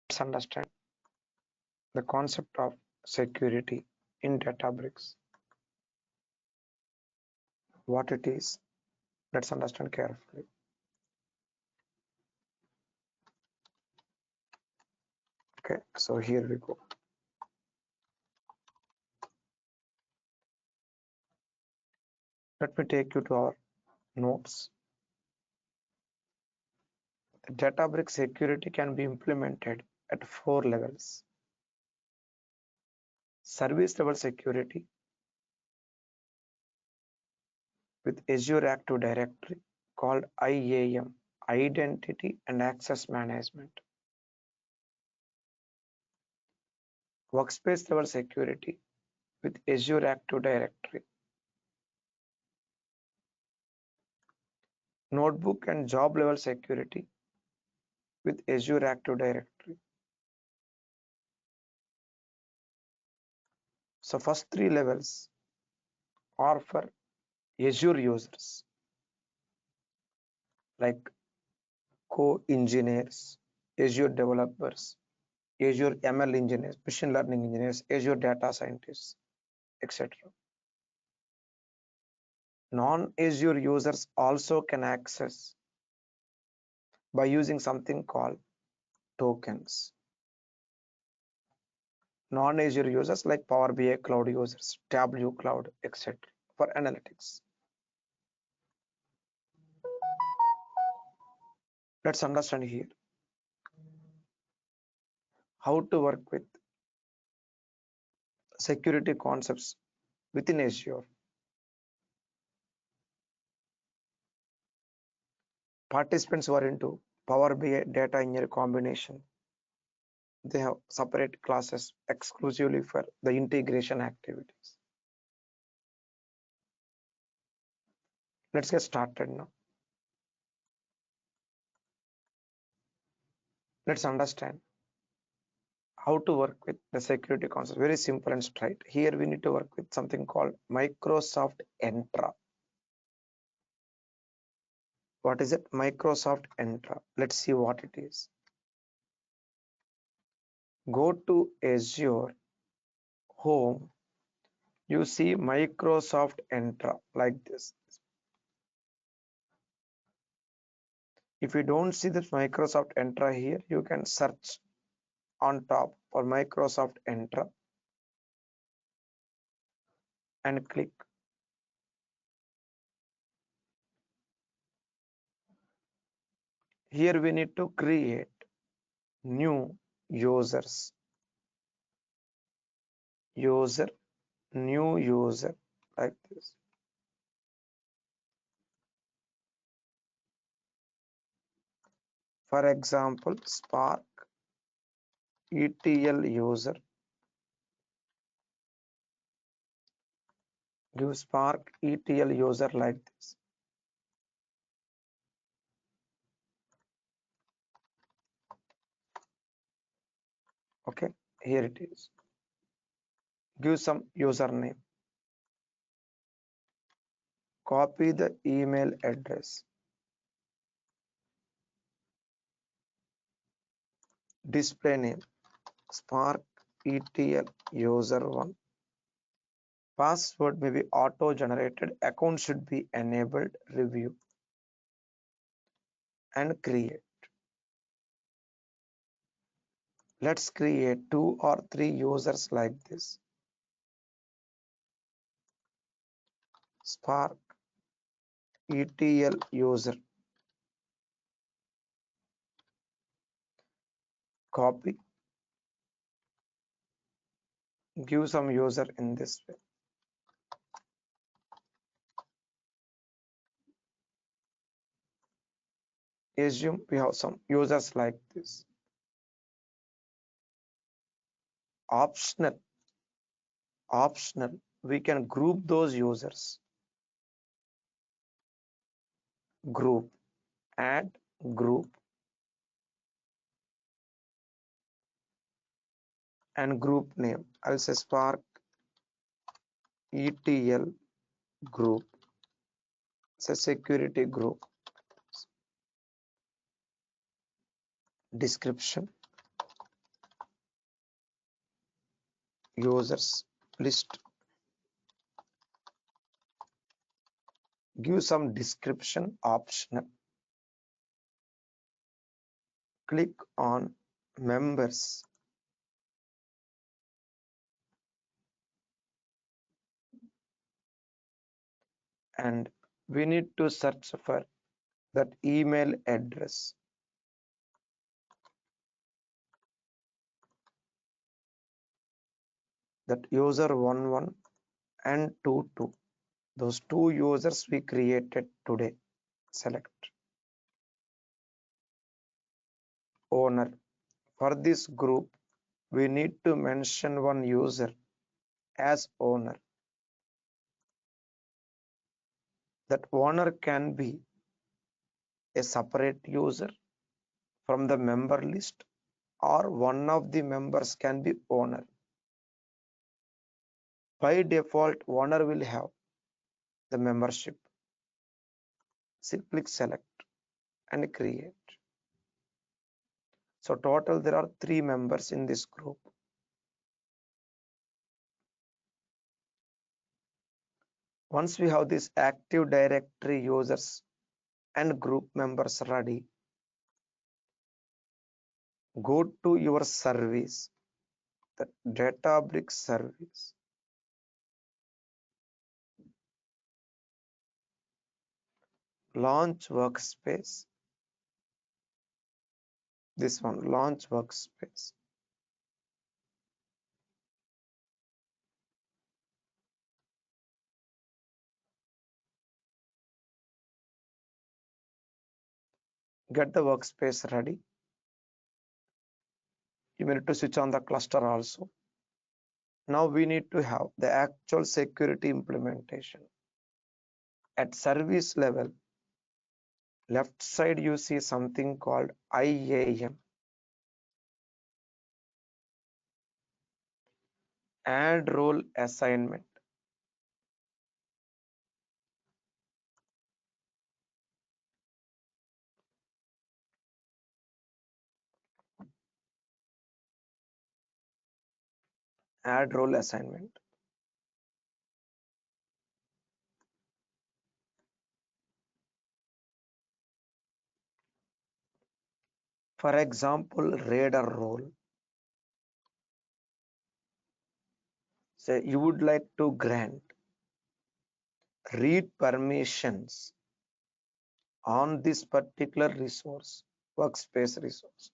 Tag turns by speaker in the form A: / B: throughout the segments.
A: Let's understand the concept of security in Databricks. What it is, let's understand carefully. Okay, so here we go. Let me take you to our notes. The Databricks security can be implemented at 4 levels. Service level security with Azure Active Directory called IAM, Identity and Access Management. Workspace level security with Azure Active Directory. Notebook and job level security with Azure Active Directory. So first 3 levels are for Azure users like co-engineers, Azure developers, Azure ML engineers, machine learning engineers, Azure data scientists, etc. Non-Azure users also can access by using something called tokens. Non-Azure users like Power BI cloud users, Tableau cloud, etc. for analytics. Let's understand here how to work with security concepts within Azure. Participants who are into Power BI data engineer combination, they have separate classes exclusively for the integration activities. Let's get started now. Let's understand how to work with the security concept. Very simple and straight. Here we need to work with something called Microsoft Entra. What is it? Microsoft Entra. Let's see what it is. Go to Azure Home. You see Microsoft Entra like this. If you don't see this Microsoft Entra here, you can search on top for Microsoft Entra and click. Here we need to create new users. New user like this. For example, Spark ETL user. Give Spark ETL user like this. Okay, here it is. Give some username. Copy the email address. Display name Spark ETL user 1. Password may be auto generated. Account should be enabled. Review and create. Let's create 2 or 3 users like this. Spark ETL user. Copy. Give some user in this way. Assume we have some users like this. Optional, we can group those users. Group, add group, and group name. I'll say Spark ETL group. It's a security group. Description. users list, give some description optional, click on members, and we need to search for that email address. That user 11 and 22, those two users we created today. Select owner. For this group, we need to mention one user as owner. That owner can be a separate user from the member list, or one of the members can be owner. By default, owner will have the membership. Click select and create. So total there are 3 members in this group. Once we have this Active Directory users and group members ready, go to your service, the Databricks service. Launch workspace. This one, launch workspace. Get the workspace ready. You need to switch on the cluster also. Now we need to have the actual security implementation. At service level, left side you see something called IAM. Add role assignment. Add role assignment. For example, raider role. Say you would like to grant read permissions on this particular resource, workspace resource.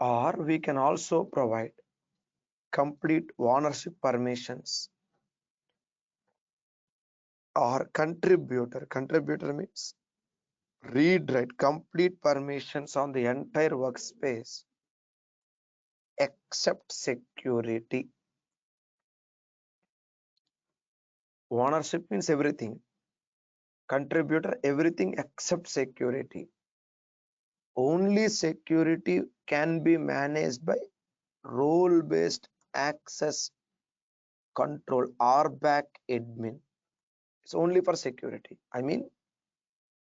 A: Or we can also provide complete ownership permissions or contributor. Contributor means read write complete permissions on the entire workspace except security. Ownership means everything. Contributor everything except security. Only security can be managed by role-based access control RBAC admin. It's only for security. I mean,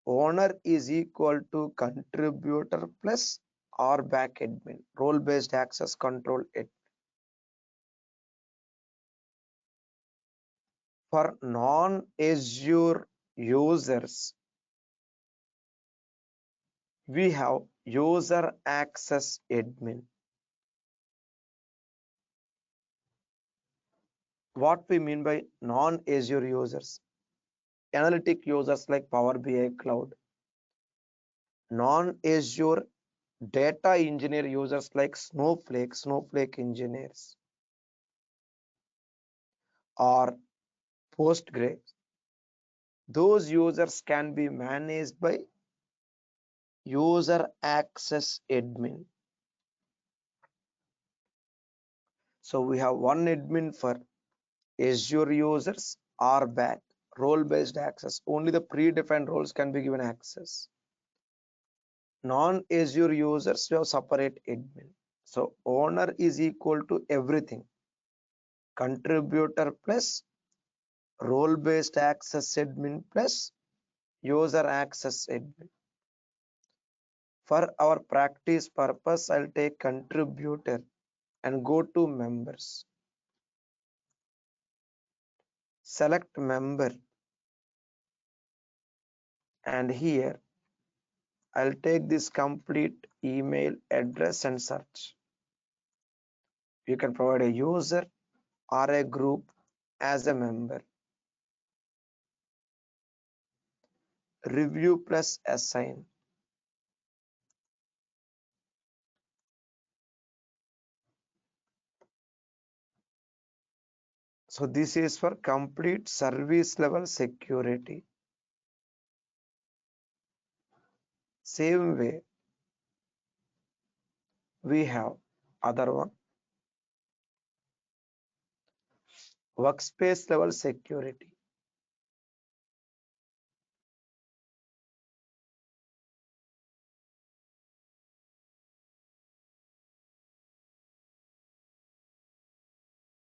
A: owner is equal to contributor plus RBAC admin, role-based access control admin. For non-Azure users, we have user access admin. What we mean by non-Azure users? Analytic users like Power BI Cloud, non-Azure data engineer users like Snowflake engineers, or Postgres. Those users can be managed by user access admin. So we have one admin for Azure users, RBAC, role-based access. Only the predefined roles can be given access. Non-Azure users, we have separate admin. So owner is equal to everything. Contributor plus role-based access admin plus user access admin. For our practice purpose, I'll take contributor and go to members. Select member, and here I'll take this complete email address and search. You can provide a user or a group as a member. Review plus assign. So this is for complete service level security. Same way we have other one, workspace level security.